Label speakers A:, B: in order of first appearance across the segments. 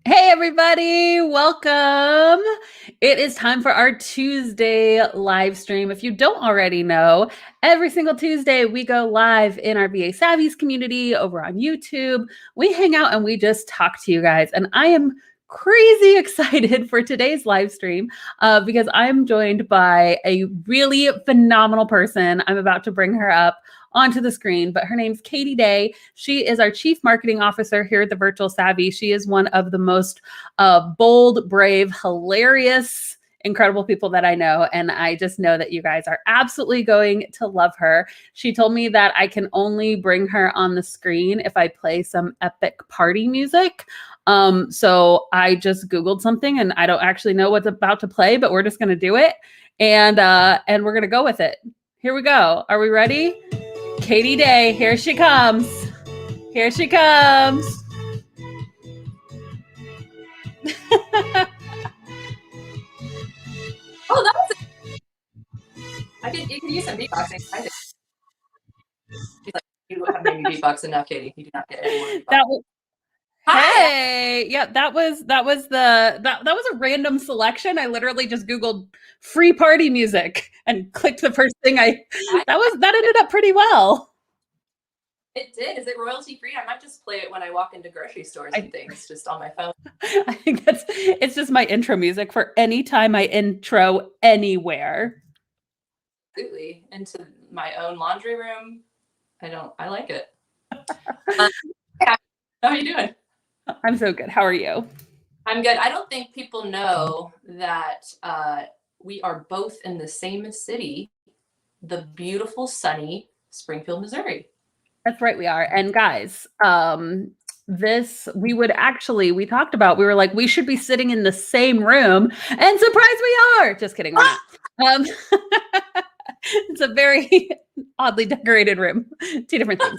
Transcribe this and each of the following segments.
A: Hey, everybody, welcome. It is time for our Tuesday live stream. If you don't already know, every single Tuesday we go live in our VA Savvies community over on YouTube. We hang out and we just talk to you guys. And I am crazy excited for today's live stream because I'm joined by a really phenomenal person. I'm about to bring her up onto the screen, but her name's Katie Day. She is our Chief Marketing Officer here at the Virtual Savvy. She is one of the most bold, brave, hilarious, incredible people that I know. And I just know that you guys are absolutely going to love her. She told me that I can only bring her on the screen if I play some epic party music. So I just Googled something and I don't actually know what's about to play, but we're just going to do it. And we're going to go with it. Here we go. Are we ready? Katie Day, here she comes. Here she comes.
B: Oh, that was you can use some beatboxing. She's like, you have made me beatbox enough, Katie. You do not get any more beatbox.
A: That was, hey, yeah, that was a random selection. I literally just Googled free party music and clicked the first thing that ended up pretty well.
B: It did. Is it royalty free? I might just play it when I walk into grocery stores and things, just on my phone.
A: I think it's just my intro music for any time I intro anywhere.
B: Absolutely. Into my own laundry room. I like it. How are you doing?
A: I'm so good. How are you?
B: I'm good. I don't think people know that we are both in the same city, the beautiful, sunny Springfield, Missouri.
A: That's right, we are. And guys, we talked about, we were like, we should be sitting in the same room, and surprise, we are. Just kidding, we're not. It's a very oddly decorated room. Two different things.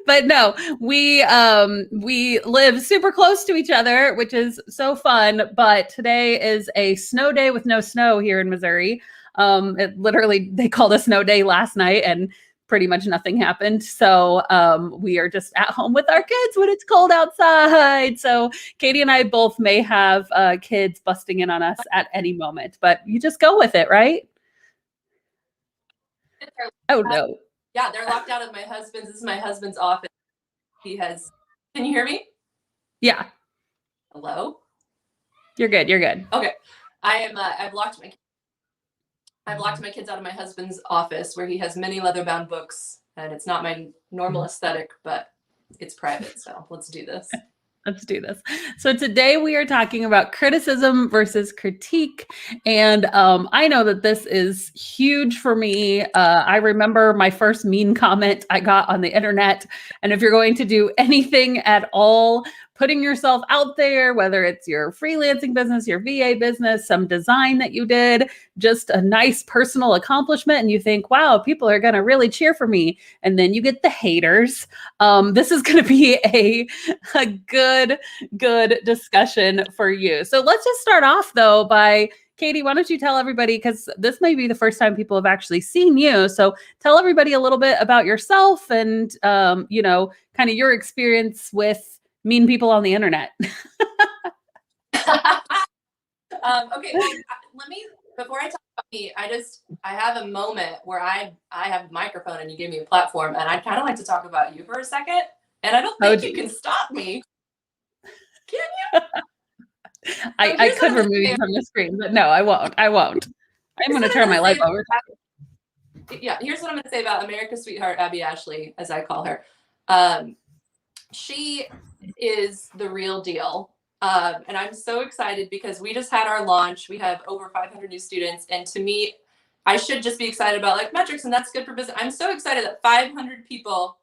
A: But no, we live super close to each other, which is so fun. But today is a snow day with no snow here in Missouri. They called a snow day last night, and pretty much nothing happened. So we are just at home with our kids when it's cold outside. So Katie and I both may have kids busting in on us at any moment, but you just go with it, right? Oh no.
B: Yeah, they're locked out of my husband's. This is my husband's office. Can you hear me?
A: Yeah.
B: Hello?
A: You're good. You're good.
B: Okay. I've locked my kids out of my husband's office where he has many leather-bound books, and it's not my normal aesthetic, but it's private. So let's do this.
A: Let's do this. So today we are talking about criticism versus critique. And I know that this is huge for me. I remember my first mean comment I got on the internet. And if you're going to do anything at all, putting yourself out there, whether it's your freelancing business, your VA business, some design that you did, just a nice personal accomplishment, and you think, wow, people are going to really cheer for me. And then you get the haters. This is going to be a good discussion for you. So let's just start off though by Katie, why don't you tell everybody, because this may be the first time people have actually seen you. So tell everybody a little bit about yourself and, kind of your experience with mean people on the internet.
B: Okay, well, before I talk about me, I have a moment where I have a microphone and you give me a platform, and I'd kind of like to talk about you for a second. And I don't think you can stop me. Can you?
A: I could remove you from the screen, but no, I won't. I'm going to turn my light over.
B: Yeah, here's what I'm going to say about America's sweetheart, Abby Ashley, as I call her. She is the real deal. And I'm so excited because we just had our launch. We have over 500 new students. And to me, I should just be excited about like metrics, and that's good for business. I'm so excited that 500 people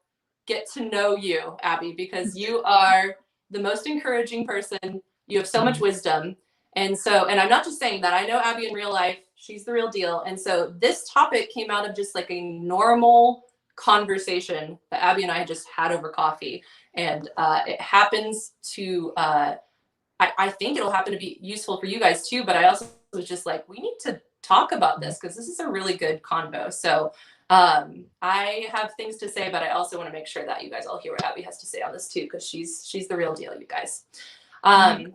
B: get to know you, Abby, because you are the most encouraging person. You have so much wisdom. And I'm not just saying that. I know Abby in real life. She's the real deal. And so this topic came out of just like a normal conversation that Abby and I just had over coffee. And it happens to, I think it'll happen to be useful for you guys too, but I also was just like, we need to talk about this because this is a really good convo. So I have things to say, but I also want to make sure that you guys all hear what Abby has to say on this too, because she's the real deal, you guys. And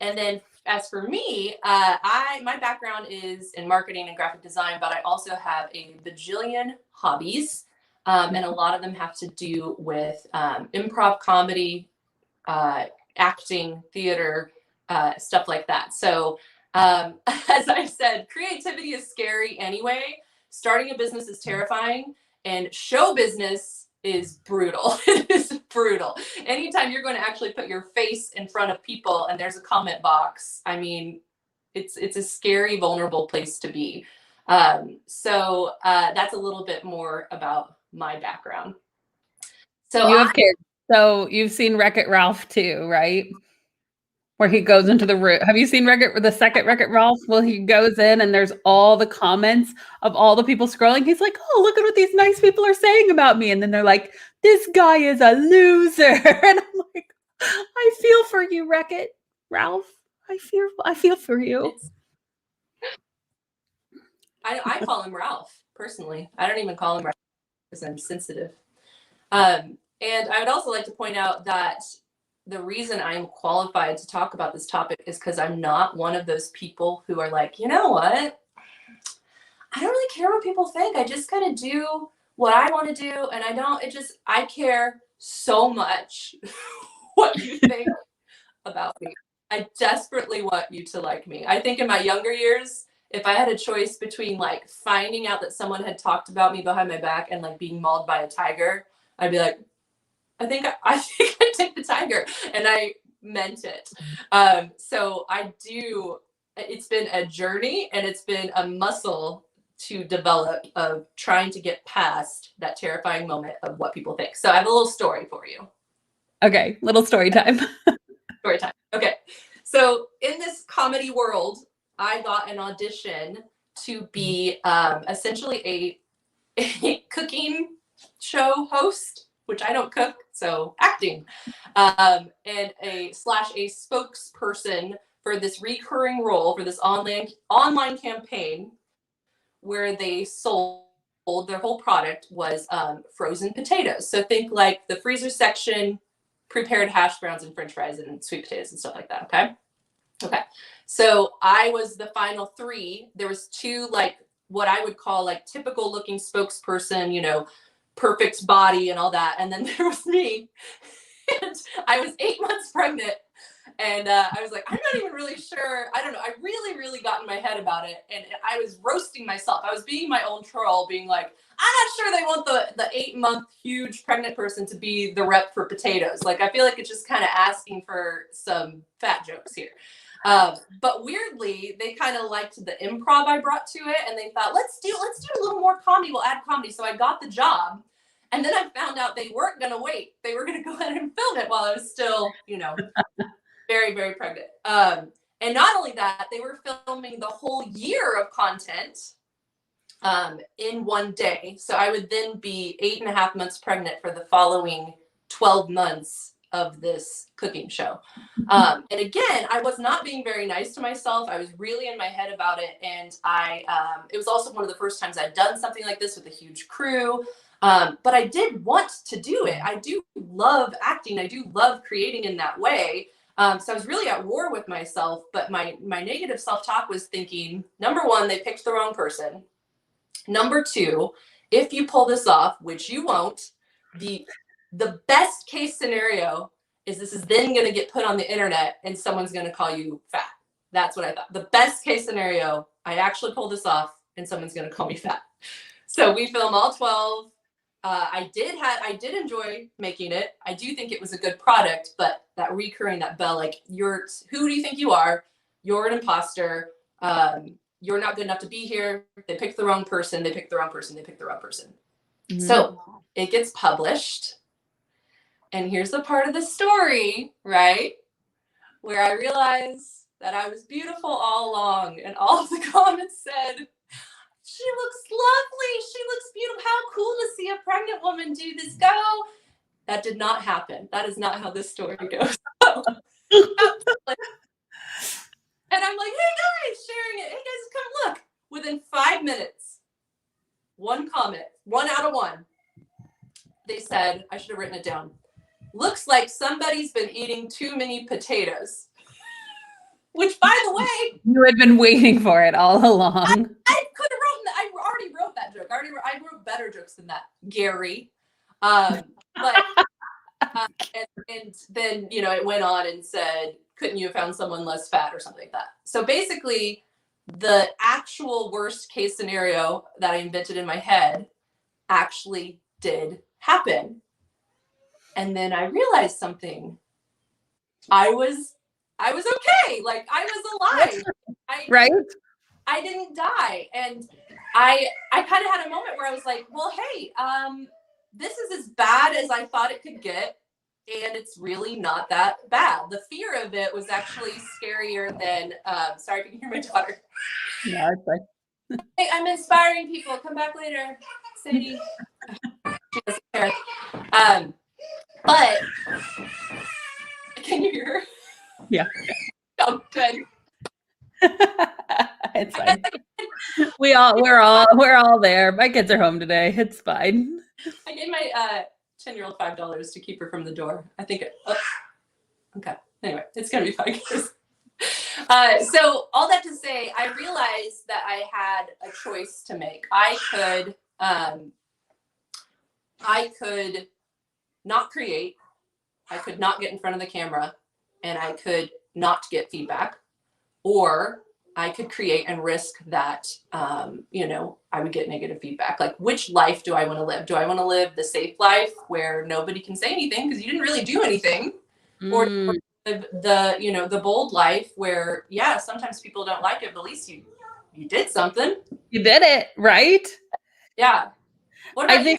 B: then as for me, my background is in marketing and graphic design, but I also have a bajillion hobbies, and a lot of them have to do with improv comedy, acting, theater, stuff like that. So as I said, creativity is scary anyway. Starting a business is terrifying, and show business is brutal. It is brutal. Anytime you're going to actually put your face in front of people and there's a comment box, I mean, it's a scary, vulnerable place to be. So that's a little bit more about my background. So
A: You have kids. So you've seen Wreck-It Ralph too, right? Where he goes into the room. Have you seen the second Wreck-It Ralph? Well, he goes in and there's all the comments of all the people scrolling. He's like, oh, look at what these nice people are saying about me. And then they're like, this guy is a loser. And I'm like, I feel for you, Wreck-It Ralph. I feel for you.
B: I call him Ralph personally. I don't even call him Ralph because I'm sensitive. And I would also like to point out that the reason I'm qualified to talk about this topic is because I'm not one of those people who are like, you know what? I don't really care what people think. I just kind of do what I want to do. And I care so much what you think about me. I desperately want you to like me. I think in my younger years, if I had a choice between like finding out that someone had talked about me behind my back and like being mauled by a tiger, I'd be like, I think I'd take the tiger, and I meant it. So it's been a journey and it's been a muscle to develop of trying to get past that terrifying moment of what people think. So I have a little story for you.
A: Okay, little story time.
B: Story time. Okay. So in this comedy world, I got an audition to be essentially a cooking show host, which I don't cook, so acting, and a spokesperson for this recurring role for this online campaign where they sold their whole product was frozen potatoes. So think like the freezer section, prepared hash browns and French fries and sweet potatoes and stuff like that. Okay. Okay. So I was the final three. There was two like what I would call like typical looking spokesperson, perfect body and all that. And then there was me. And I was 8 months pregnant. And I was like, I'm not even really sure. I don't know. I really, really got in my head about it. And I was roasting myself. I was being my own troll, being like, I'm not sure they want the 8-month huge pregnant person to be the rep for potatoes. Like, I feel like it's just kind of asking for some fat jokes here. But weirdly, they kind of liked the improv I brought to it. And they thought, let's do a little more comedy. We'll add comedy. So I got the job. And then I found out they weren't going to wait. They were going to go ahead and film it while I was still, very, very pregnant. And not only that, they were filming the whole year of content in one day. So I would then be 8.5 months pregnant for the following 12 months of this cooking show. And again, I was not being very nice to myself. I was really in my head about it. And it was also one of the first times I'd done something like this with a huge crew. But I did want to do it. I do love acting. I do love creating in that way. So I was really at war with myself, but my negative self-talk was thinking, number one, they picked the wrong person. Number two, if you pull this off, which you won't, the best case scenario is this is then going to get put on the internet and someone's going to call you fat. That's what I thought. The best case scenario, I actually pull this off and someone's going to call me fat. So we film all 12. I did enjoy making it. I do think it was a good product, but that bell, like, who do you think you are? You're an imposter. You're not good enough to be here. They picked the wrong person. They picked the wrong person. They picked the wrong person. Mm-hmm. So it gets published. And here's the part of the story, right? Where I realized that I was beautiful all along. And all of the comments said, she looks lovely. She looks beautiful. How cool to see a pregnant woman do this. Go. That did not happen. That is not how this story goes. And I'm like, hey guys, sharing it. Hey guys, come look. Within 5 minutes, one comment said, I should have written it down. Looks like somebody's been eating too many potatoes. Which, by the way,
A: you had been waiting for it all along.
B: I could have written that. I already wrote that joke. I wrote better jokes than that, Gary. But and then, you know, it went on and said, couldn't you have found someone less fat or something like that? So basically, the actual worst case scenario that I invented in my head actually did happen. And then I realized something. I was okay. Like, I was alive.
A: Right?
B: I didn't die. And I kind of had a moment where I was like, well, hey, this is as bad as I thought it could get. And it's really not that bad. The fear of it was actually scarier than, sorry if you can hear my daughter.
A: Yeah, it's like,
B: hey, I'm inspiring people. Come back later, Sadie. She doesn't care. But can you hear her?
A: Yeah.
B: Oh, good.
A: It's fine. We're all there. My kids are home today. It's fine.
B: I gave my 10-year-old $5 to keep her from the door. I think okay. Anyway, it's gonna be fine. So all that to say, I realized that I had a choice to make. I could not create, I could not get in front of the camera, and I could not get feedback, or I could create and risk that, you know, I would get negative feedback. Like, which life do I want to live? Do I want to live the safe life where nobody can say anything because you didn't really do anything? Or the, you know, the bold life where, yeah, sometimes people don't like it, but at least you did something.
A: You did it, right?
B: Yeah. What about you?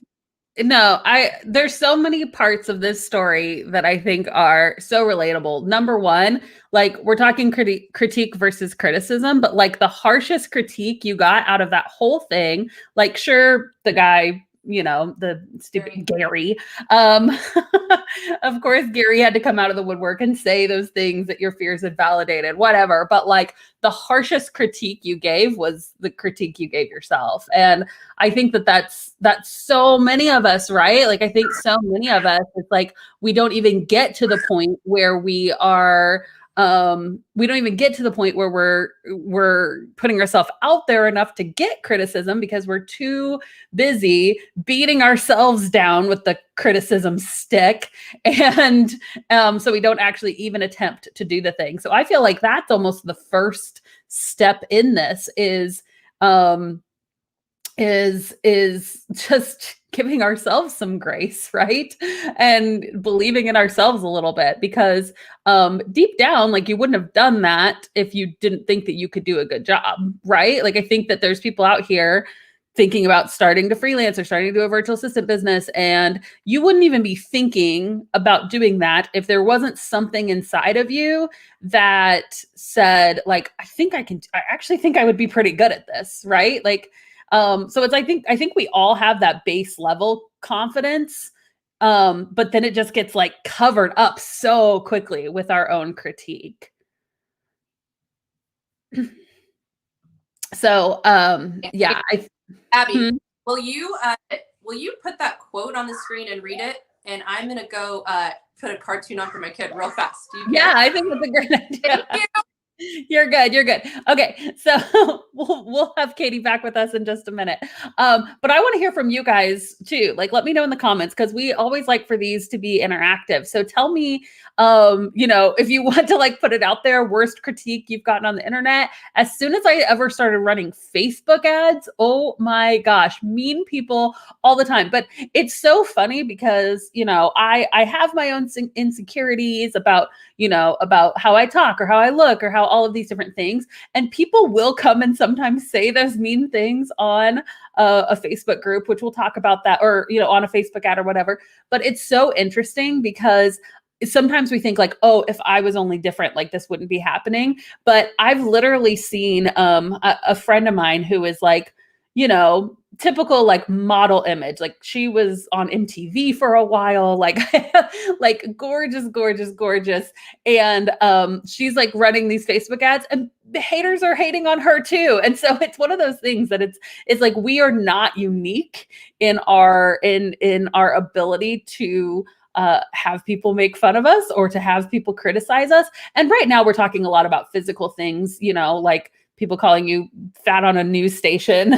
A: No, there's so many parts of this story that I think are so relatable. Number one, like, we're talking critique versus criticism, but like the harshest critique you got out of that whole thing, like, sure, the guy, you know, the stupid Gary. Of course, Gary had to come out of the woodwork and say those things that your fears had validated, whatever. But like, the harshest critique you gave was the critique you gave yourself. And I think that's so many of us, right? Like, I think so many of us, it's like, we don't even get to the point where we are, we don't even get to the point where we're putting ourselves out there enough to get criticism because we're too busy beating ourselves down with the criticism stick. And so we don't actually even attempt to do the thing. So I feel like that's almost the first step in this is just giving ourselves some grace, right? And believing in ourselves a little bit, because deep down, like, you wouldn't have done that if you didn't think that you could do a good job, right? Like, I think that there's people out here thinking about starting to freelance or starting to do a virtual assistant business, and you wouldn't even be thinking about doing that if there wasn't something inside of you that said, like, I actually think I would be pretty good at this, right? Like, so it's, I think we all have that base level confidence, but then it just gets like covered up so quickly with our own critique. So, yeah.
B: Abby, will you put that quote on the screen and read it? And I'm gonna go put a cartoon on for my kid real fast.
A: Yeah, I think that's a great idea.
B: Thank you.
A: You're good. Okay, so we'll have Katie back with us in just a minute. But I want to hear from you guys too. Like, let me know in the comments, because we always like for these to be interactive. So tell me, you know, if you want to like put it out there, worst critique you've gotten on the internet. As soon as I ever started running Facebook ads, oh my gosh, mean people all the time. But it's so funny because, you know, I have my own insecurities about, you know, about how I talk or how I look or how all of these different things. And people will come and sometimes say those mean things on a Facebook group, which we'll talk about that, or, you know, on a Facebook ad or whatever. But it's so interesting because sometimes we think like, oh, if I was only different, like this wouldn't be happening. But I've literally seen a friend of mine who is like, you know, typical like model image. Like she was on MTV for a while, like like gorgeous, gorgeous, gorgeous. And she's like running these Facebook ads, and the haters are hating on her too. And so it's one of those things that it's like we are not unique in our ability to have people make fun of us or to have people criticize us. And right now we're talking a lot about physical things, you know, like people calling you fat on a news station,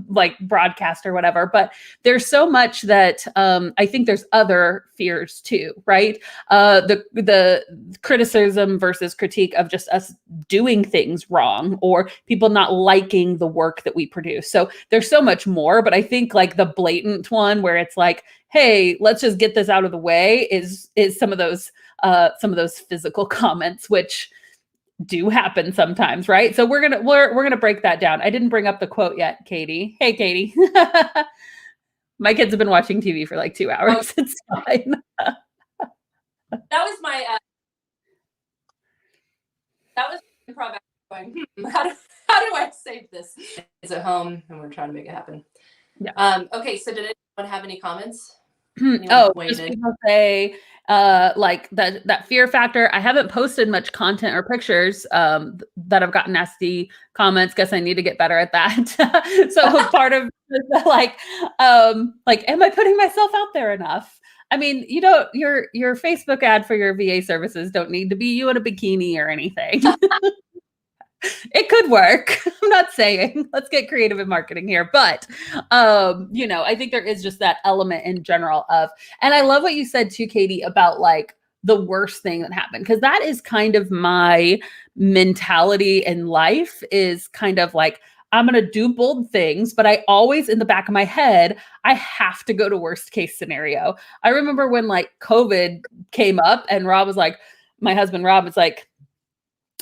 A: like broadcast or whatever. But there's so much that I think there's other fears too, right? The criticism versus critique of just us doing things wrong or people not liking the work that we produce. So there's so much more, but I think like the blatant one where it's like, hey, let's just get this out of the way is some of those physical comments, which do happen sometimes, right? So we're gonna break that down. I didn't bring up the quote yet, Katie. Hey, Katie. My kids have been watching TV for like 2 hours. It's fine.
B: That was my improv going, how do I save this? It's at home and we're trying to make it happen. Yeah. Okay, so did anyone have any comments?
A: Just people say like that fear factor. I haven't posted much content or pictures that I've gotten nasty comments. Guess I need to get better at that. So part of like am I putting myself out there enough? I mean, you don't your Facebook ad for your VA services don't need to be you in a bikini or anything. It could work. I'm not saying let's get creative in marketing here, but you know, I think there is just that element in general of, and I love what you said too, Katie, about like the worst thing that happened, because that is kind of my mentality in life is kind of like, I'm going to do bold things, but I always in the back of my head, I have to go to worst case scenario. I remember when like COVID came up and Rob was like, my husband, Rob was like,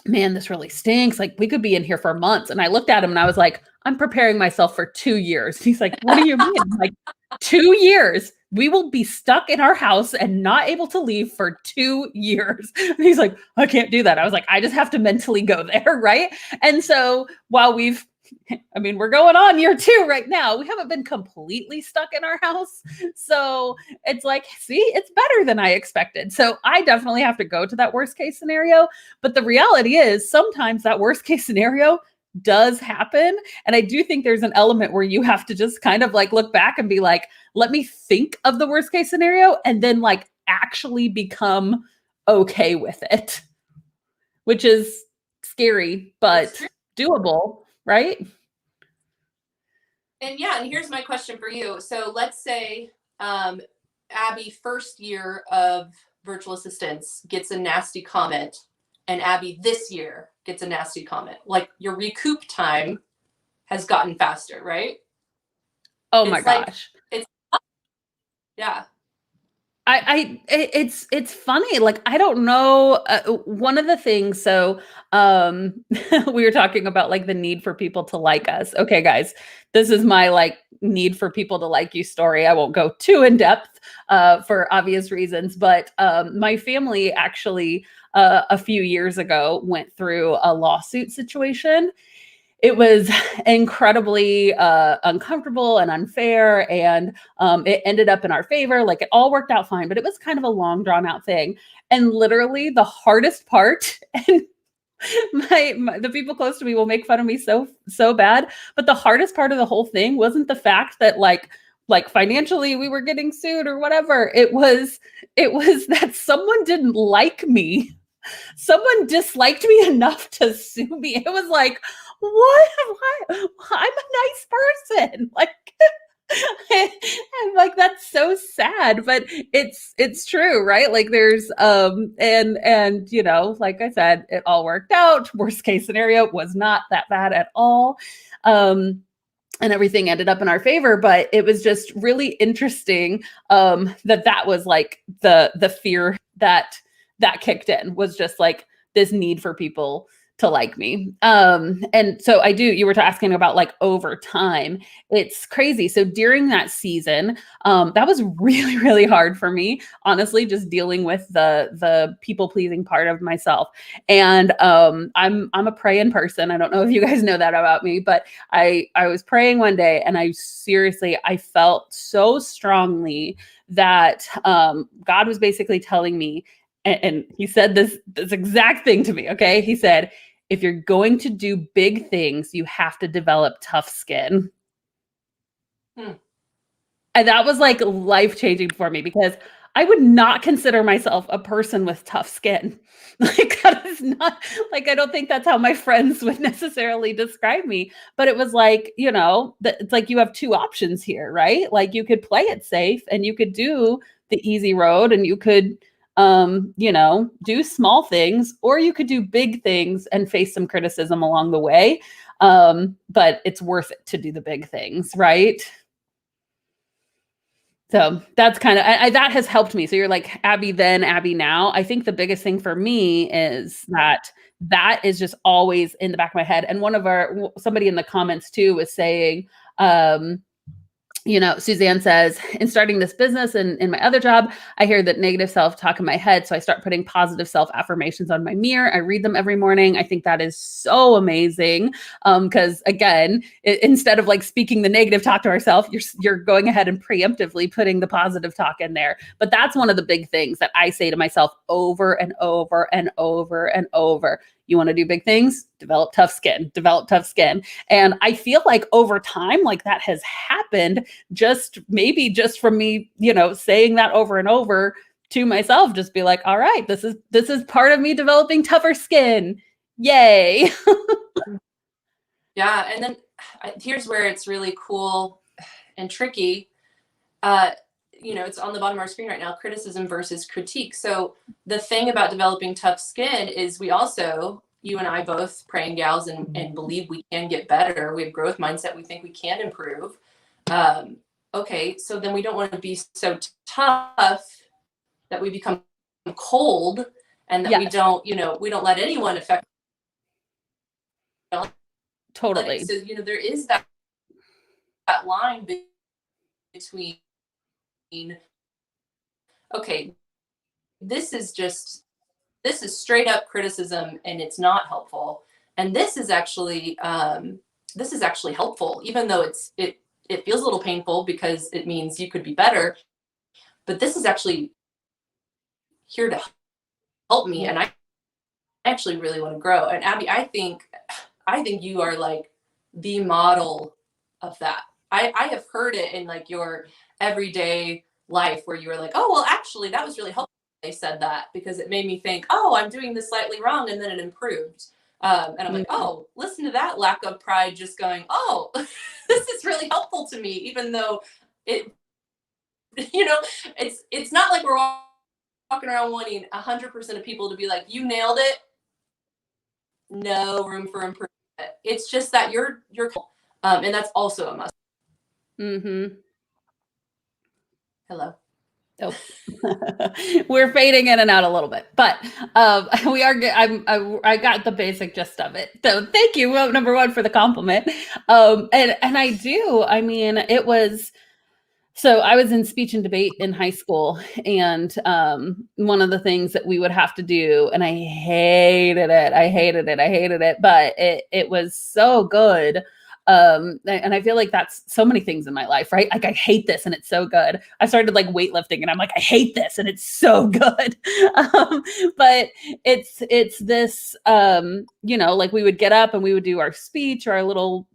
A: man, this really stinks. Like we could be in here for months. And I looked at him and I was like, I'm preparing myself for 2 years. He's like, what do you mean? I'm like 2 years. We will be stuck in our house and not able to leave for 2 years. And he's like, I can't do that. I was like, I just have to mentally go there. Right. And so while we're going on year 2 right now. We haven't been completely stuck in our house. So it's like, see, it's better than I expected. So I definitely have to go to that worst case scenario. But the reality is sometimes that worst case scenario does happen. And I do think there's an element where you have to just kind of like look back and be like, let me think of the worst case scenario and then like actually become okay with it, which is scary, but doable. Right?
B: And yeah, and here's my question for you. So let's say Abby, first year of virtual assistants, gets a nasty comment, and Abby this year gets a nasty comment. Like your recoup time has gotten faster, right?
A: Oh my gosh.
B: It's yeah.
A: It's funny. Like, I don't know. One of the things, so we were talking about like the need for people to like us. Okay, guys, this is my like need for people to like you story. I won't go too in depth for obvious reasons, but my family actually a few years ago went through a lawsuit situation. It was incredibly uncomfortable and unfair, and it ended up in our favor. Like it all worked out fine, but it was kind of a long, drawn out thing. And literally, the hardest part, and the people close to me will make fun of me so bad, but the hardest part of the whole thing wasn't the fact that like financially we were getting sued or whatever. It was that someone didn't like me. Someone disliked me enough to sue me. It was like, what? I'm a nice person. Like, and like that's so sad, but it's true, right? Like there's and you know, like I said, it all worked out. Worst case scenario was not that bad at all. And everything ended up in our favor, but it was just really interesting that was like the fear that kicked in, was just like this need for people to like me. And so I do, you were asking about like over time, it's crazy. So during that season, that was really, really hard for me, honestly, just dealing with the people pleasing part of myself. And I'm a praying person. I don't know if you guys know that about me, but I was praying one day and I felt so strongly that God was basically telling me, and he said this exact thing to me. Okay, he said, if you're going to do big things, you have to develop tough skin.
B: Hmm.
A: And that was like life changing for me because I would not consider myself a person with tough skin. Like, that is not like, I don't think that's how my friends would necessarily describe me. But it was like, it's like you have two options here, right? Like, you could play it safe and you could do the easy road and you could, do small things, or you could do big things and face some criticism along the way. But it's worth it to do the big things, right? So that's kind of that has helped me. So you're like Abby then, Abby now. I think the biggest thing for me is that is just always in the back of my head. And somebody in the comments too was saying, Suzanne says, in starting this business and in my other job, I hear that negative self-talk in my head. So I start putting positive self-affirmations on my mirror. I read them every morning. I think that is so amazing. Because again, instead of like speaking the negative talk to ourselves, you're going ahead and preemptively putting the positive talk in there. But that's one of the big things that I say to myself over and over and over and over. You want to do big things? Develop tough skin, develop tough skin. And I feel like over time, like that has happened just from me, saying that over and over to myself, just be like, all right, this is part of me developing tougher skin. Yay.
B: Yeah. And then here's where it's really cool and tricky. It's on the bottom of our screen right now, criticism versus critique. So the thing about developing tough skin is you and I both praying gals and believe we can get better. We have growth mindset. We think we can improve. Okay. So then we don't want to be so tough that we become cold and that
A: Yes.
B: we don't let anyone affect.
A: Totally.
B: So, there is that line between, okay, this is straight up criticism and it's not helpful. And this is actually helpful, even though it feels a little painful because it means you could be better. But this is actually here to help me. And I actually really want to grow. And Abby, I think you are like the model of that. I have heard it in like your everyday life where you were like, oh, well, actually, that was really helpful. They said that because it made me think, oh, I'm doing this slightly wrong. And then it improved. And I'm like, oh, listen to that lack of pride, just going, oh, this is really helpful to me, even though it, it's not like we're walking around wanting 100% of people to be like, you nailed it. No room for improvement. It's just that you're and that's also a must.
A: Mm-hmm.
B: Hello.
A: Oh. We're fading in and out a little bit, but we are. I got the basic gist of it. So thank you, number one, for the compliment. And I do. I mean, it was. So I was in speech and debate in high school, and one of the things that we would have to do, and I hated it, but it was so good. And I feel like that's so many things in my life, right? Like I hate this and it's so good. I started like weightlifting and I'm like, I hate this and it's so good. But it's this, like we would get up and we would do our speech or our little,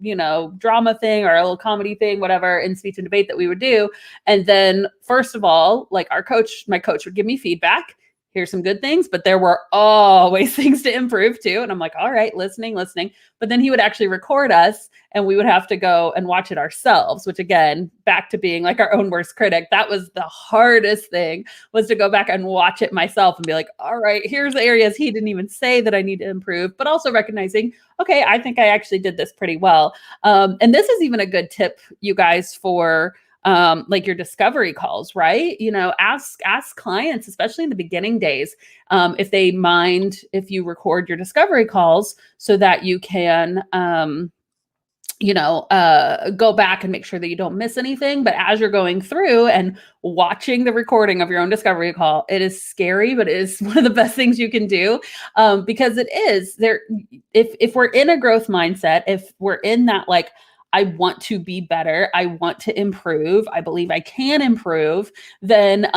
A: drama thing or a little comedy thing, whatever, in speech and debate that we would do. And then first of all, like my coach would give me feedback. Here's some good things, but there were always things to improve too. And I'm like, all right, listening. But then he would actually record us and we would have to go and watch it ourselves, which again, back to being like our own worst critic. That was the hardest thing, was to go back and watch it myself and be like, all right, here's the areas he didn't even say that I need to improve, but also recognizing, okay, I think I actually did this pretty well. And this is even a good tip, you guys, for like your discovery calls, right? Ask clients, especially in the beginning days, if they mind if you record your discovery calls so that you can go back and make sure that you don't miss anything. But as you're going through and watching the recording of your own discovery call, it is scary, but it is one of the best things you can do, because it is there. If we're in a growth mindset, if we're in that, like, I want to be better, I want to improve, I believe I can improve, then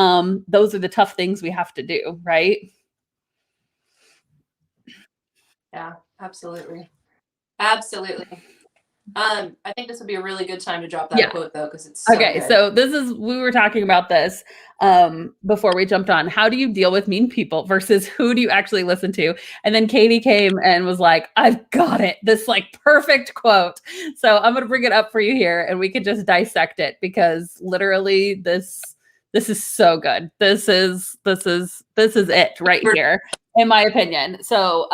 A: those are the tough things we have to do, right?
B: Yeah, absolutely. Absolutely. I think this would be a really good time to drop that
A: Yeah.
B: quote though, because it's so
A: Okay,
B: good.
A: so we were talking about this before we jumped on. How do you deal with mean people versus who do you actually listen to? And then Katie came and was like, I've got it. This like perfect quote. So I'm going to bring it up for you here and we could just dissect it, because literally this is so good. This is it right here, in my opinion. So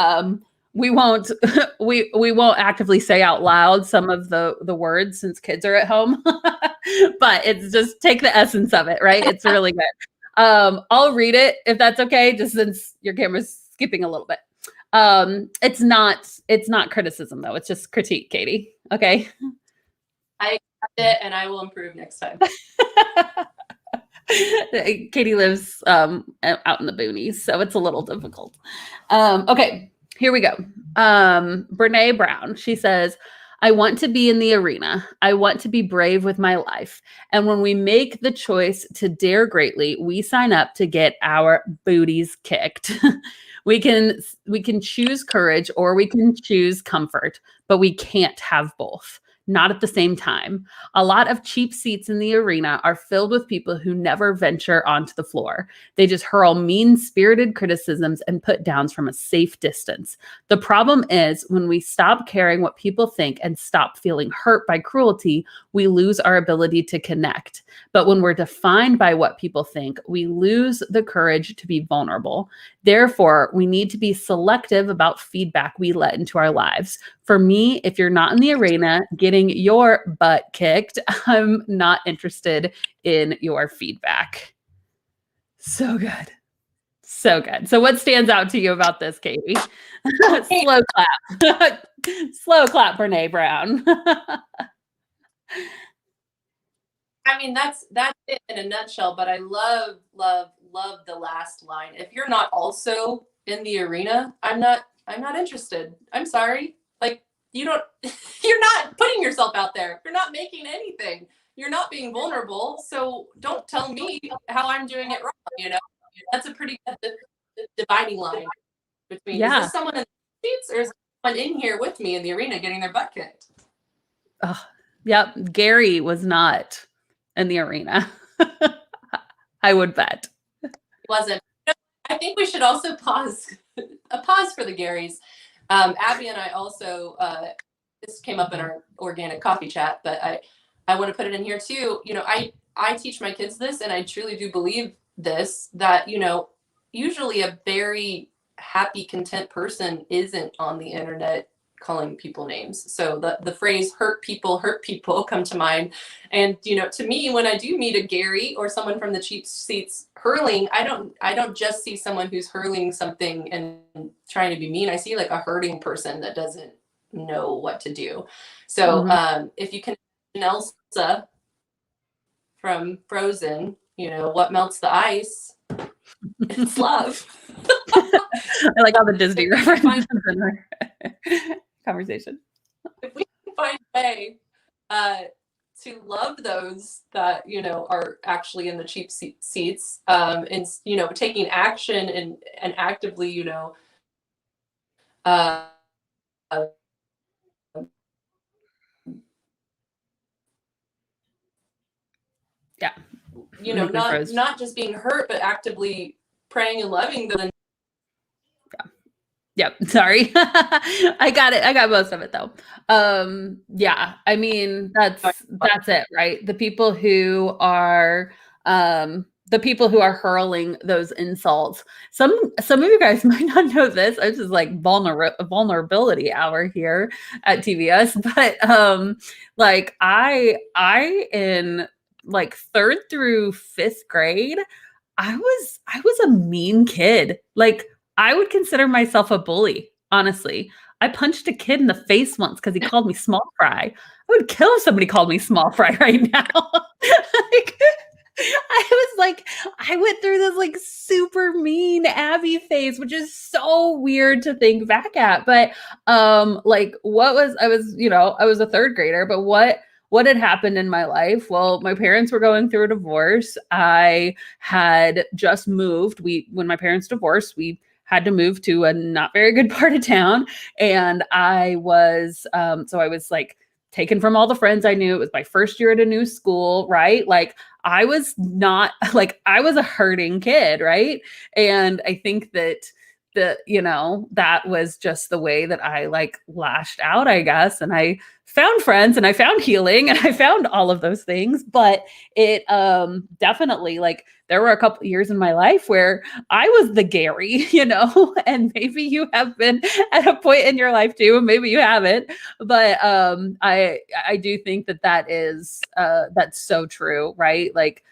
A: we won't we won't actively say out loud some of the words since kids are at home, but it's just take the essence of it, right? It's really good. I'll read it if that's okay, just since your camera's skipping a little bit. It's not criticism though, it's just critique, Katie. Okay.
B: I accept it and I will improve next time.
A: Katie lives out in the boonies, so it's a little difficult. Okay, here we go. Brene Brown, she says, I want to be in the arena. I want to be brave with my life. And when we make the choice to dare greatly, we sign up to get our booties kicked. we can choose courage or we can choose comfort, but we can't have both. Not at the same time. A lot of cheap seats in the arena are filled with people who never venture onto the floor. They just hurl mean-spirited criticisms and put downs from a safe distance. The problem is when we stop caring what people think and stop feeling hurt by cruelty, we lose our ability to connect. But when we're defined by what people think, we lose the courage to be vulnerable. Therefore, we need to be selective about feedback we let into our lives. For me, if you're not in the arena getting your butt kicked, I'm not interested in your feedback. So good. So good. So what stands out to you about this, Katie? Slow clap. Slow clap, Brene Brown.
B: I mean, that's it in a nutshell, but I love the last line. If you're not also in the arena, I'm not interested. I'm sorry. Like, you're not putting yourself out there. You're not making anything. You're not being vulnerable. So don't tell me how I'm doing it wrong. That's a pretty good dividing line between, is this someone in the seats or is someone in here with me in the arena getting their butt kicked?
A: Yep. Gary was not in the arena. I would bet.
B: It wasn't. I think we should also pause for the Garys. Abby and I also, this came up in our organic coffee chat, but I want to put it in here too. I teach my kids this, and I truly do believe this, that, usually a very happy, content person isn't on the internet calling people names. So the phrase hurt people come to mind. And, to me, when I do meet a Gary or someone from the cheap seats hurling, I don't just see someone who's hurling something and trying to be mean. I see like a hurting person that doesn't know what to do. So if you can imagine Elsa from Frozen, what melts the ice? It's love.
A: I like all the Disney references in our conversation.
B: If we can find a way to love those that are actually in the cheap seats, and taking action and actively uh,
A: yeah,
B: not just being hurt, but actively praying and loving them.
A: Yep. Sorry. I got it. I got most of it though. Yeah, I mean, that's it, right? The people who are hurling those insults. Some of you guys might not know this. This is like vulnerability hour here at TVS, but like I in like 3rd through 5th grade, I was a mean kid. Like I would consider myself a bully, honestly. I punched a kid in the face once because he called me small fry. I would kill if somebody called me small fry right now. Like, I was like, I went through this like super mean Abby phase, which is so weird to think back at. But like what was I was, I was a 3rd grader, but what had happened in my life? Well, my parents were going through a divorce. I had just moved. When my parents divorced, we had to move to a not very good part of town. And I was, so I was like taken from all the friends I knew. It was my first year at a new school, right? Like I was not like, I was a hurting kid, right? And I think that that was just the way that I like lashed out, I guess. And I found friends and I found healing and I found all of those things. But it definitely like there were a couple years in my life where I was the Gary, and maybe you have been at a point in your life too, and maybe you haven't. But I do think that is that's so true, right? Like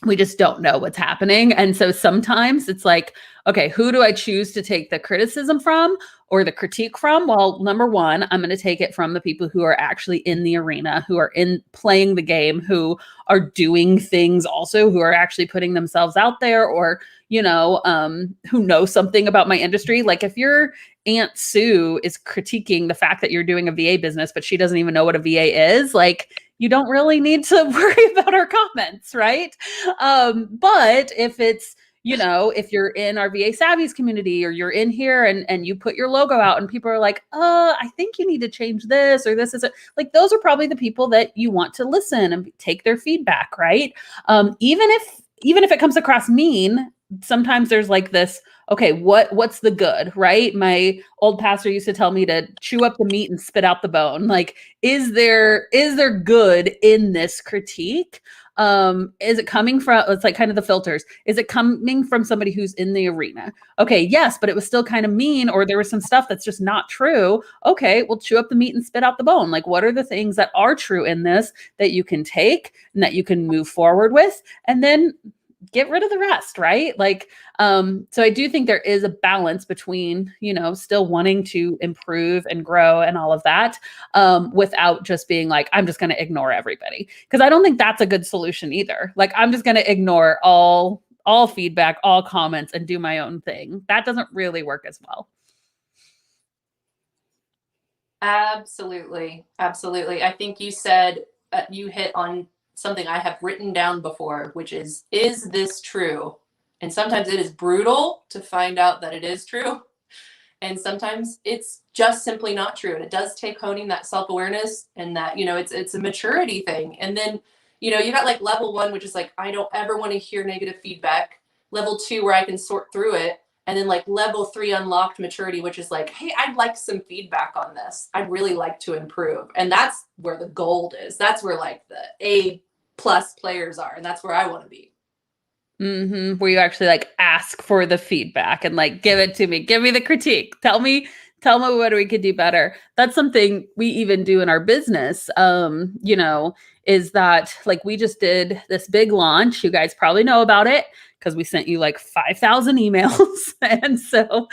A: we just don't know what's happening. And so sometimes it's like, okay, who do I choose to take the criticism from or the critique from? Well, number one, I'm going to take it from the people who are actually in the arena, who are in playing the game, who are doing things also, who are actually putting themselves out there, or, who know something about my industry. Like if your Aunt Sue is critiquing the fact that you're doing a VA business, but she doesn't even know what a VA is, like, you don't really need to worry about our comments, right? But if it's, if you're in our VA Savvies community or you're in here and you put your logo out and people are like, I think you need to change this or this isn't, like, those are probably the people that you want to listen and take their feedback, right? Even if it comes across mean, sometimes there's like this, okay, what's the good, right? My old pastor used to tell me to chew up the meat and spit out the bone. Like, is there good in this critique? Is it coming from, it's like kind of the filters. Is it coming from somebody who's in the arena? Okay, yes, but it was still kind of mean, or there was some stuff that's just not true. Okay, well, chew up the meat and spit out the bone. Like, what are the things that are true in this that you can take and that you can move forward with? And then get rid of the rest, right? Like, so I do think there is a balance between, still wanting to improve and grow and all of that, without just being like, I'm just going to ignore everybody. Because I don't think that's a good solution either. Like, I'm just going to ignore all feedback, all comments, and do my own thing. That doesn't really work as well.
B: Absolutely. Absolutely. I think you said, you hit on something I have written down before, which is this true? And sometimes it is brutal to find out that it is true. And sometimes it's just simply not true. And it does take honing that self-awareness and that, it's a maturity thing. And then, you got like level 1, which is like, I don't ever want to hear negative feedback. Level 2, where I can sort through it. And then like level 3, unlocked maturity, which is like, hey, I'd like some feedback on this. I'd really like to improve. And that's where the gold is. That's where like the A+ players are. And that's where I want to be.
A: Mm-hmm. Where you actually like ask for the feedback and like, give it to me, give me the critique. Tell me what we could do better. That's something we even do in our business. Is that like, we just did this big launch. You guys probably know about it because we sent you like 5,000 emails. And so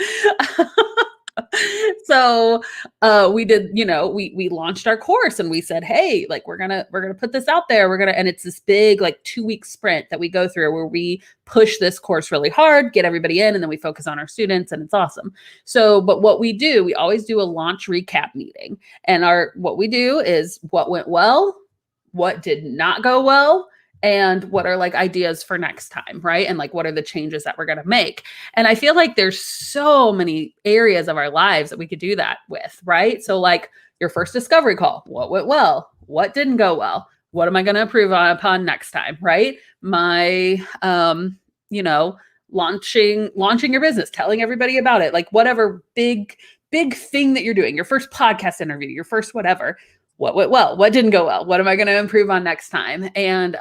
A: we did, we launched our course and we said, hey, like, we're gonna put this out there. And it's this big like 2-week sprint that we go through where we push this course really hard, get everybody in, and then we focus on our students, and it's awesome. So, but what we do, we always do a launch recap meeting, and what we do is what went well, what did not go well, and what are like ideas for next time, right? And like, what are the changes that we're going to make? And I feel like there's so many areas of our lives that we could do that with, right? So like your first discovery call, what went well? What didn't go well? What am I going to improve upon next time, right? My, launching your business, telling everybody about it, like whatever big thing that you're doing, your first podcast interview, your first whatever. What went well? What didn't go well? What am I going to improve on next time? And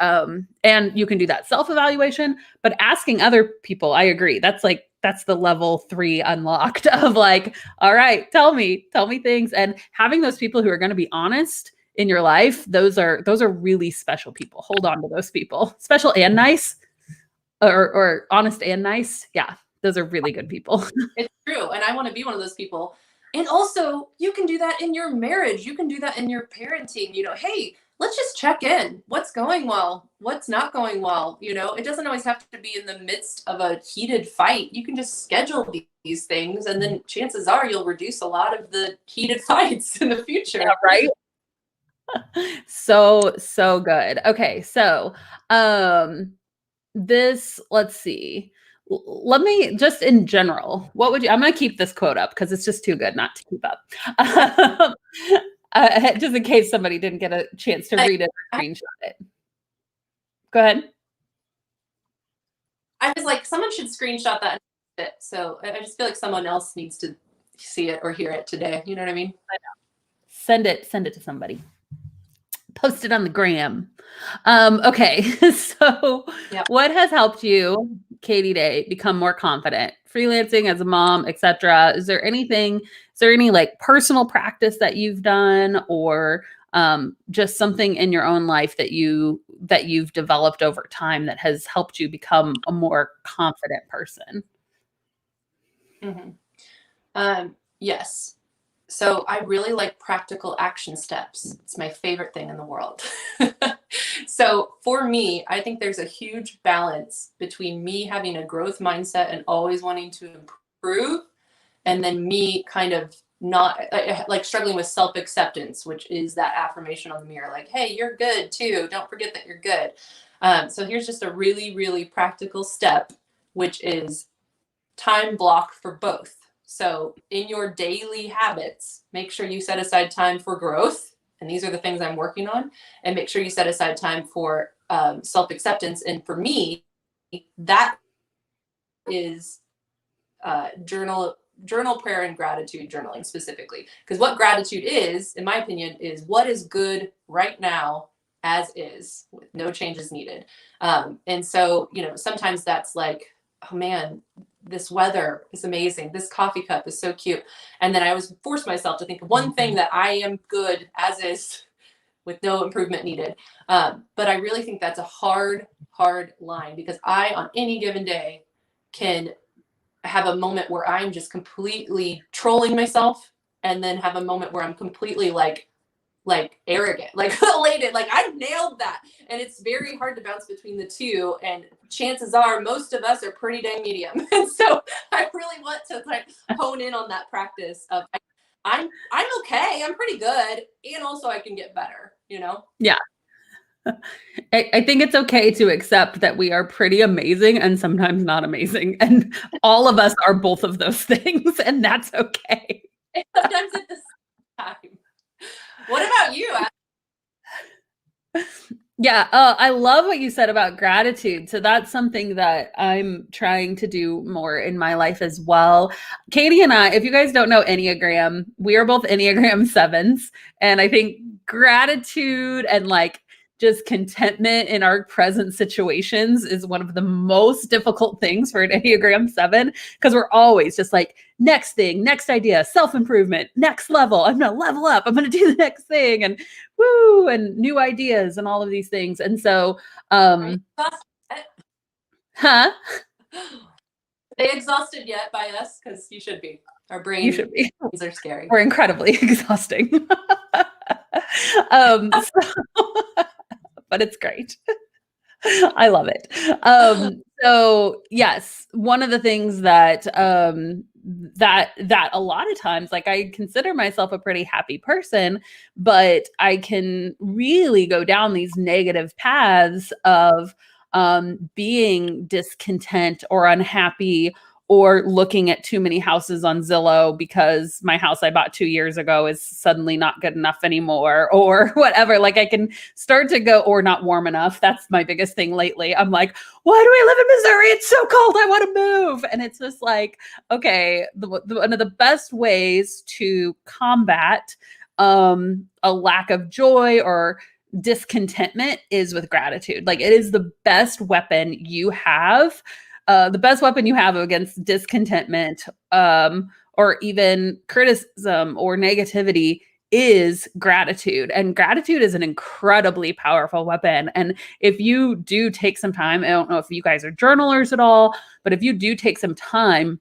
A: you can do that self-evaluation, but asking other people, I agree. That's the level 3 unlocked of like, all right, tell me things. And having those people who are going to be honest in your life, those are really special people. Hold on to those people. Special and nice, or honest and nice. Yeah, those are really good people.
B: It's true. And I want to be one of those people. And also, you can do that in your marriage. You can do that in your parenting. Hey, let's just check in. What's going well? What's not going well? It doesn't always have to be in the midst of a heated fight. You can just schedule these things, and then chances are you'll reduce a lot of the heated fights in the future.
A: Yeah, right? So good. Okay, so let's see. Let me just in general, what would you, I'm going to keep this quote up because it's just too good not to keep up. Just in case somebody didn't get a chance to read it or screenshot it. Go ahead.
B: I was like, someone should screenshot that. So I just feel like someone else needs to see it or hear it today. You know what I mean?
A: I know. Send it to somebody. Post it on the gram. Okay, so what has helped you, Katie Day, become more confident? Freelancing as a mom, etc. Is there any like personal practice that you've done, or just something in your own life that you've developed over time that has helped you become a more confident person?
B: Mm-hmm. Yes. So I really like practical action steps. It's my favorite thing in the world. So for me, I think there's a huge balance between me having a growth mindset and always wanting to improve, and then me kind of not like struggling with self-acceptance, which is that affirmation on the mirror, like, hey, you're good too. Don't forget that you're good. So here's just a really, really practical step, which is time block for both. So in your daily habits, make sure you set aside time for growth. And these are the things I'm working on. And make sure you set aside time for self-acceptance. And for me, that is journal, prayer, and gratitude journaling specifically. Because what gratitude is, in my opinion, is what is good right now as is, with no changes needed. And so, sometimes that's like, oh man, this weather is amazing. This coffee cup is so cute. And then I always force myself to think of one thing that I am good as is, with no improvement needed. But I really think that's a hard line, because I, on any given day, can have a moment where I'm just completely trolling myself, and then have a moment where I'm completely like arrogant, like elated, like I nailed that. And it's very hard to bounce between the two. And chances are most of us are pretty dang medium. And so I really want to like hone in on that practice of I'm okay, I'm pretty good, and also I can get better,
A: Yeah. I think it's okay to accept that we are pretty amazing and sometimes not amazing. And all of us are both of those things, and that's okay.
B: And sometimes at the same time. What about you?
A: Yeah, I love what you said about gratitude. So that's something that I'm trying to do more in my life as well. Katie and I, if you guys don't know Enneagram, we are both Enneagram 7s. And I think gratitude and like just contentment in our present situations is one of the most difficult things for an Enneagram 7, because we're always just like, next thing, next idea, self-improvement, next level. I'm going to level up. I'm going to do the next thing, and woo, and new ideas and all of these things. And so, huh?
B: Are they exhausted yet by us? Because you should be. Our brains
A: You should be.
B: Are scary.
A: We're incredibly exhausting. But it's great. I love it. So yes, one of the things that that a lot of times, like, I consider myself a pretty happy person, but I can really go down these negative paths of being discontent or unhappy, or looking at too many houses on Zillow because my house I bought 2 years ago is suddenly not good enough anymore, or whatever. Like, I can start to go, or not warm enough. That's my biggest thing lately. I'm like, why do I live in Missouri? It's so cold. I want to move. And it's just like, okay, one of the best ways to combat a lack of joy or discontentment is with gratitude. Like, it is the best weapon you have. The best weapon you have against discontentment, or even criticism or negativity, is gratitude. And gratitude is an incredibly powerful weapon. And if you do take some time, I don't know if you guys are journalers at all, but if you do take some time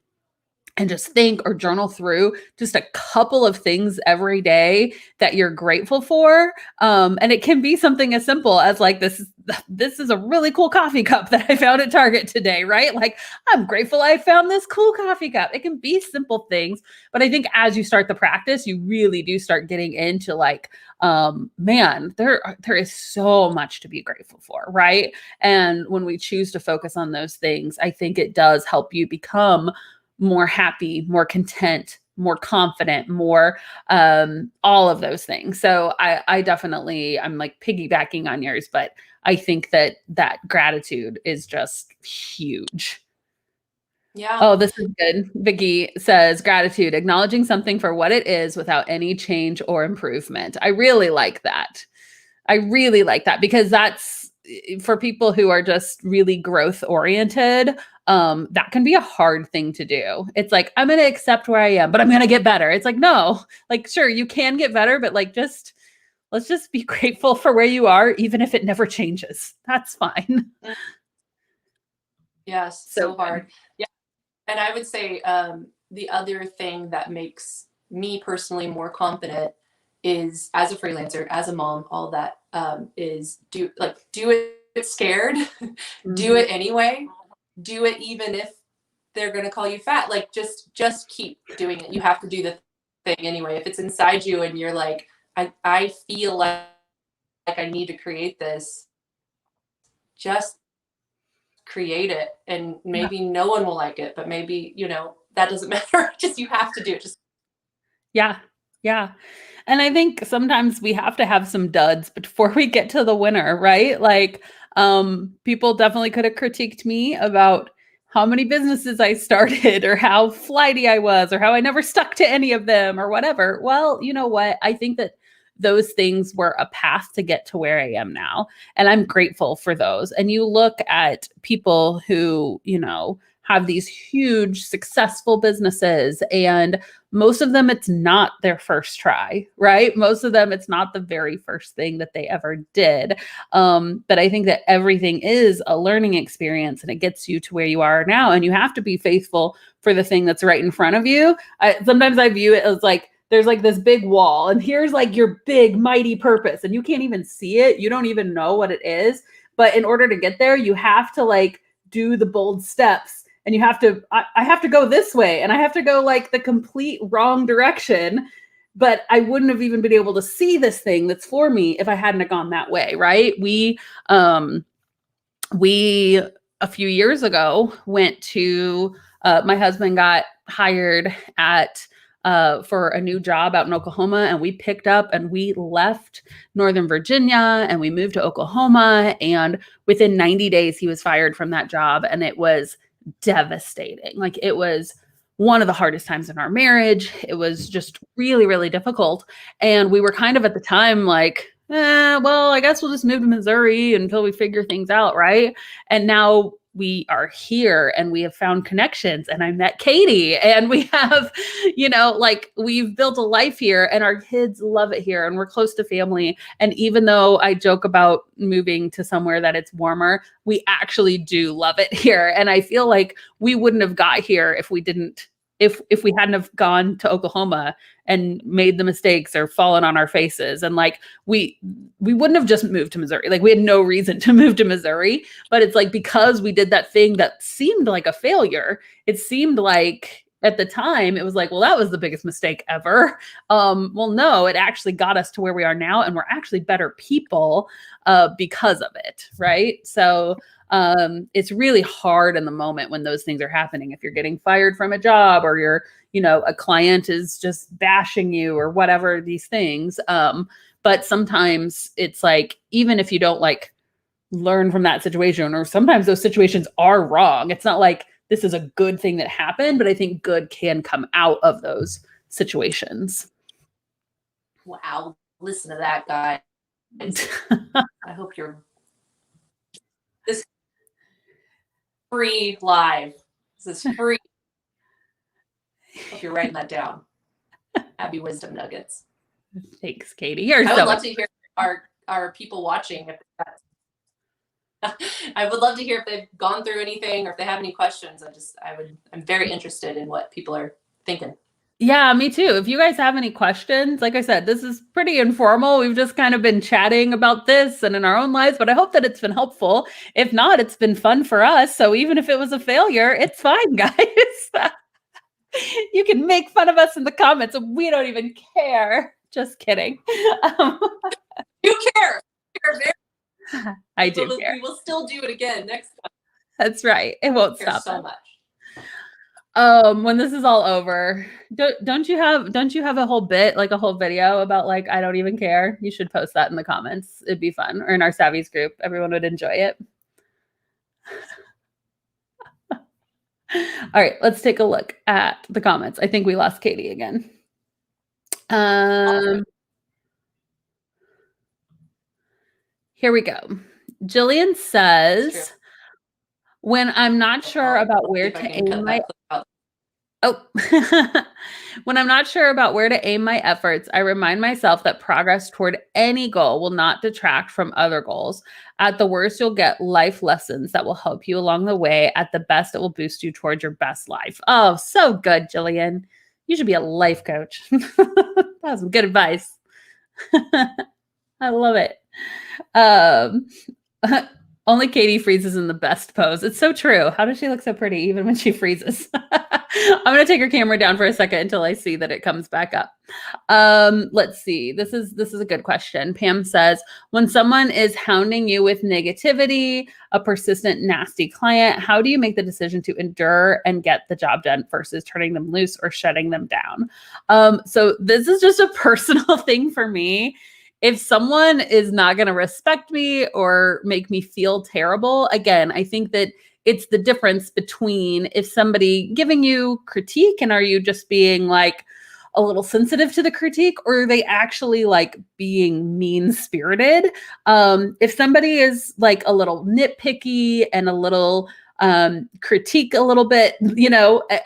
A: and just think or journal through just a couple of things every day that you're grateful for. And it can be something as simple as like this is a really cool coffee cup that I found at Target today, right? Like I'm grateful I found this cool coffee cup. It can be simple things, but I think as you start the practice, you really do start getting into like, man, there is so much to be grateful for, right? And when we choose to focus on those things, I think it does help you become more happy, more content, more confident, more all of those things. So I definitely, I'm like piggybacking on yours, but I think that gratitude is just huge.
B: Yeah.
A: Oh, this is good. Vicky says gratitude, acknowledging something for what it is without any change or improvement. I really like that. I really like that because that's for people who are just really growth oriented. That can be a hard thing to do. It's like, I'm going to accept where I am, but I'm going to get better. It's like, no, like, sure, you can get better, but like, just let's just be grateful for where you are, even if it never changes. That's fine.
B: Yes,
A: So
B: so
A: good.
B: hard. Yeah. And I would say the other thing that makes me personally more confident is as a freelancer, as a mom, all that is do it scared, do
A: Mhm.
B: it anyway, do it even if they're gonna call you fat. Like just keep doing it. You have to do the thing anyway. If it's inside you and you're like, I feel like I need to create this, just create it. And
A: Yeah.
B: maybe no one will like it, but maybe, that doesn't matter. Just you have to do it. Just
A: Yeah. Yeah. And I think sometimes we have to have some duds before we get to the winner, right? Like, people definitely could have critiqued me about how many businesses I started or how flighty I was or how I never stuck to any of them or whatever. Well, you know what? I think that those things were a path to get to where I am now. And I'm grateful for those. And you look at people who, have these huge successful businesses and most of them it's not their first try, right? Most of them it's not the very first thing that they ever did. But I think that everything is a learning experience and it gets you to where you are now, and you have to be faithful for the thing that's right in front of you. Sometimes I view it as like there's like this big wall and here's like your big mighty purpose and you can't even see it, you don't even know what it is, but in order to get there you have to like do the bold steps, and you have to I have to go this way and I have to go like the complete wrong direction, but I wouldn't have even been able to see this thing that's for me if I hadn't have gone that way, right? We a few years ago went to my husband got hired at for a new job out in Oklahoma, and we picked up and we left Northern Virginia and we moved to Oklahoma, and within 90 days he was fired from that job, and it was devastating. Like it was one of the hardest times in our marriage. It was just really, really difficult. And we were kind of at the time like, well, I guess we'll just move to Missouri until we figure things out, right? And now we are here and we have found connections, and I met Katie and we have, like we've built a life here and our kids love it here and we're close to family. And even though I joke about moving to somewhere that it's warmer, we actually do love it here. And I feel like we wouldn't have got here if we didn't if we hadn't have gone to Oklahoma and made the mistakes or fallen on our faces. And like we wouldn't have just moved to Missouri. Like we had no reason to move to Missouri, but it's like because we did that thing that seemed like a failure, it seemed like at the time it was like, well, that was the biggest mistake ever. Well, no, it actually got us to where we are now, and we're actually better people because of it, right? So it's really hard in the moment when those things are happening. If you're getting fired from a job or you're, a client is just bashing you or whatever these things. But sometimes it's like, even if you don't like learn from that situation, or sometimes those situations are wrong, it's not like this is a good thing that happened, but I think good can come out of those situations.
B: wow, listen to that, guys. I hope you're this free live. This is free. Hope you're writing that down. Happy wisdom nuggets.
A: Thanks, Katie. You're
B: I would
A: so
B: love to hear our people watching. I would love to hear if they've gone through anything or if they have any questions. I'm very interested in what people are thinking.
A: Yeah, me too. If you guys have any questions, like I said, this is pretty informal. We've just kind of been chatting about this and in our own lives, but I hope that it's been helpful. If not, it's been fun for us. So even if it was a failure, it's fine, guys. You can make fun of us in the comments. We don't even care. Just kidding.
B: You care.
A: I do care.
B: We will still do it again next time.
A: That's right. It won't stop
B: so much.
A: When this is all over, don't you have a whole bit, like a whole video about like I don't even care? You should post that in the comments. It'd be fun. Or in our Savvies group. Everyone would enjoy it. All right, let's take a look at the comments. I think we lost Katie again. Here we go. Jillian says, when I'm not sure about where to aim my when I'm not sure about where to aim my efforts, I remind myself that progress toward any goal will not detract from other goals. At the worst, you'll get life lessons that will help you along the way. At the best, it will boost you towards your best life. Oh, so good, Jillian. You should be a life coach. That was some good advice. I love it. Only Katie freezes in the best pose. It's so true. How does she look so pretty even when she freezes? I'm going to take her camera down for a second until I see that it comes back up. Let's see. This is a good question. Pam says, when someone is hounding you with negativity, a persistent, nasty client, how do you make the decision to endure and get the job done versus turning them loose or shutting them down? So this is just a personal thing for me. If someone is not going to respect me or make me feel terrible, again, I think that it's the difference between if somebody giving you critique and are you just being like a little sensitive to the critique, or are they actually like being mean-spirited? If somebody is like a little nitpicky and a little critique a little bit,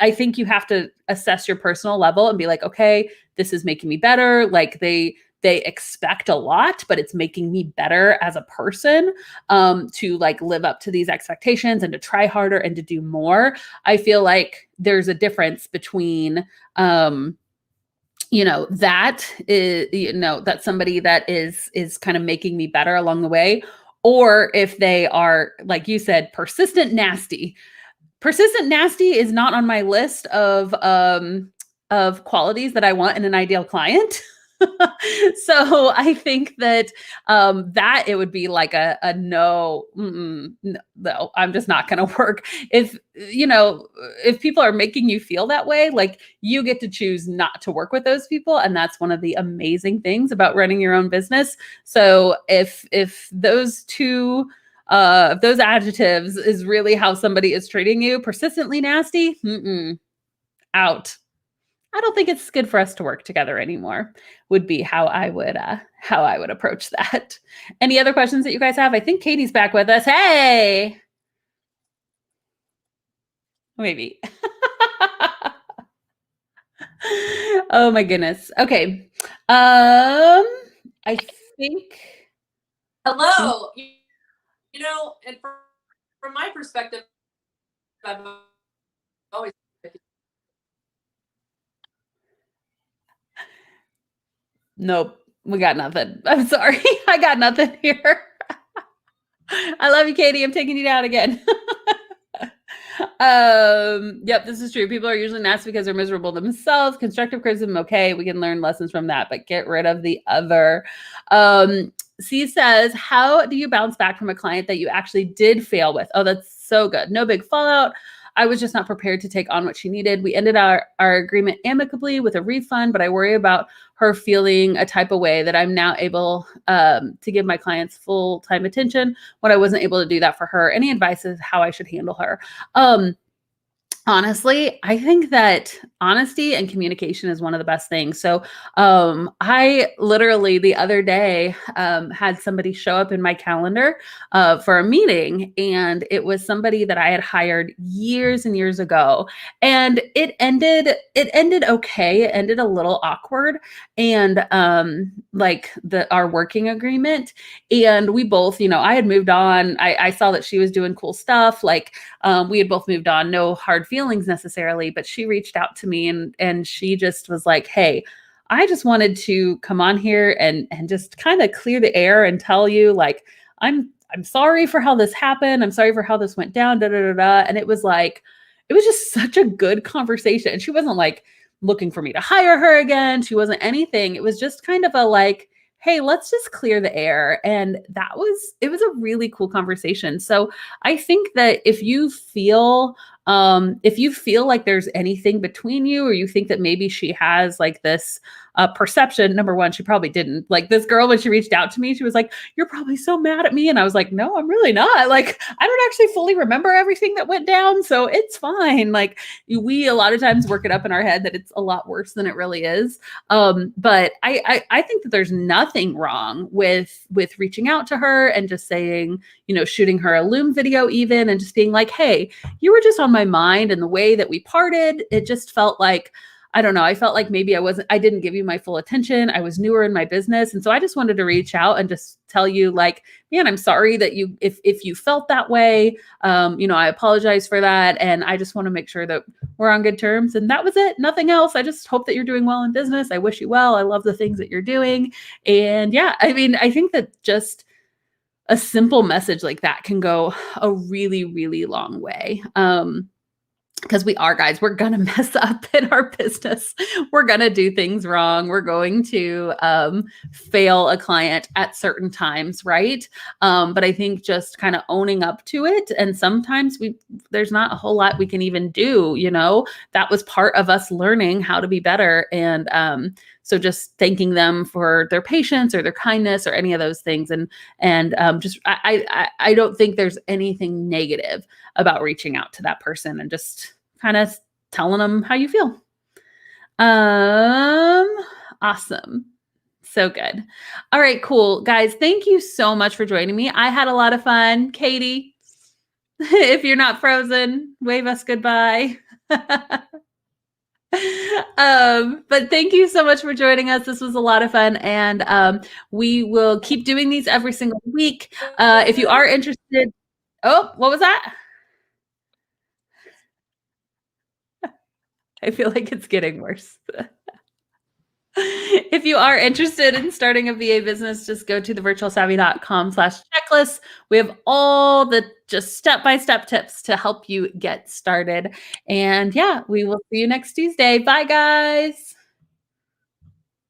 A: I think you have to assess your personal level and be like, okay, this is making me better. Like they expect a lot, but it's making me better as a person, to like live up to these expectations and to try harder and to do more. I feel like there's a difference between, that's somebody that is kind of making me better along the way, or if they are, like you said, persistent nasty. Persistent nasty is not on my list of qualities that I want in an ideal client. So I think that that it would be like a no, no, I'm just not going to work. If people are making you feel that way, like you get to choose not to work with those people, and that's one of the amazing things about running your own business. So if those two if those adjectives is really how somebody is treating you, persistently nasty, out. I don't think it's good for us to work together anymore, would be how I would approach that. Any other questions that you guys have? I think Katie's back with us. Hey. Maybe. Oh my goodness. Okay. I think.
B: Hello. And from my perspective, I've always.
A: Nope, we got nothing. I'm sorry. I got nothing here. I love you, Katie. I'm taking you down again. Yep, this is true. People are usually nasty because they're miserable themselves. Constructive criticism, okay, we can learn lessons from that, but get rid of the other. C says, how do you bounce back from a client that you actually did fail with? Oh, that's so good. No big fallout. I was just not prepared to take on what she needed. We ended our agreement amicably with a refund, but I worry about her feeling a type of way that I'm now able to give my clients full-time attention when I wasn't able to do that for her. Any advice is how I should handle her? Honestly, I think that honesty and communication is one of the best things. So, I literally the other day had somebody show up in my calendar for a meeting, and it was somebody that I had hired years and years ago, and it ended. It ended okay. It ended a little awkward, and like our working agreement, and we both, I had moved on. I saw that she was doing cool stuff, like we had both moved on, no hard feelings necessarily, but she reached out to me and she just was like, "Hey, I just wanted to come on here and just kind of clear the air and tell you like I'm sorry for how this happened. I'm sorry for how this went down, da da da da." And it was like it was just such a good conversation. And she wasn't like looking for me to hire her again. She wasn't anything. It was just kind of a like, "Hey, let's just clear the air." And it was a really cool conversation. So I think that if you feel like there's anything between you, or you think that maybe she has like this perception, number one, she probably didn't. Like this girl, when she reached out to me, she was like, "You're probably so mad at me." And I was like, "No, I'm really not. Like, I don't actually fully remember everything that went down. So it's fine." Like we a lot of times work it up in our head that it's a lot worse than it really is. But I think that there's nothing wrong with reaching out to her and just saying, shooting her a Loom video even, and just being like, "Hey, you were just on my mind, and the way that we parted, it just felt like, I don't know, I felt like maybe I didn't give you my full attention. I was newer in my business. And so I just wanted to reach out and just tell you like, man, I'm sorry that if you felt that way, I apologize for that. And I just want to make sure that we're on good terms." And that was it. Nothing else. I just hope that you're doing well in business. I wish you well. I love the things that you're doing. And yeah, I mean, I think that just a simple message like that can go a really, really long way. Because we are, guys, we're gonna mess up in our business. We're gonna do things wrong. We're going to fail a client at certain times, right? But I think just kind of owning up to it, and sometimes there's not a whole lot we can even do. That was part of us learning how to be better, and so just thanking them for their patience or their kindness or any of those things, and just I don't think there's anything negative about reaching out to that person and just kind of telling them how you feel. Awesome. So good. All right, cool. Guys, thank you so much for joining me. I had a lot of fun. Katie, if you're not frozen, wave us goodbye. But thank you so much for joining us. This was a lot of fun, and we will keep doing these every single week. If you are interested, oh, what was that? I feel like it's getting worse. If you are interested in starting a VA business, just go to thevirtualsavvy.com/checklist. We have all the just step-by-step tips to help you get started. And yeah, we will see you next Tuesday. Bye, guys.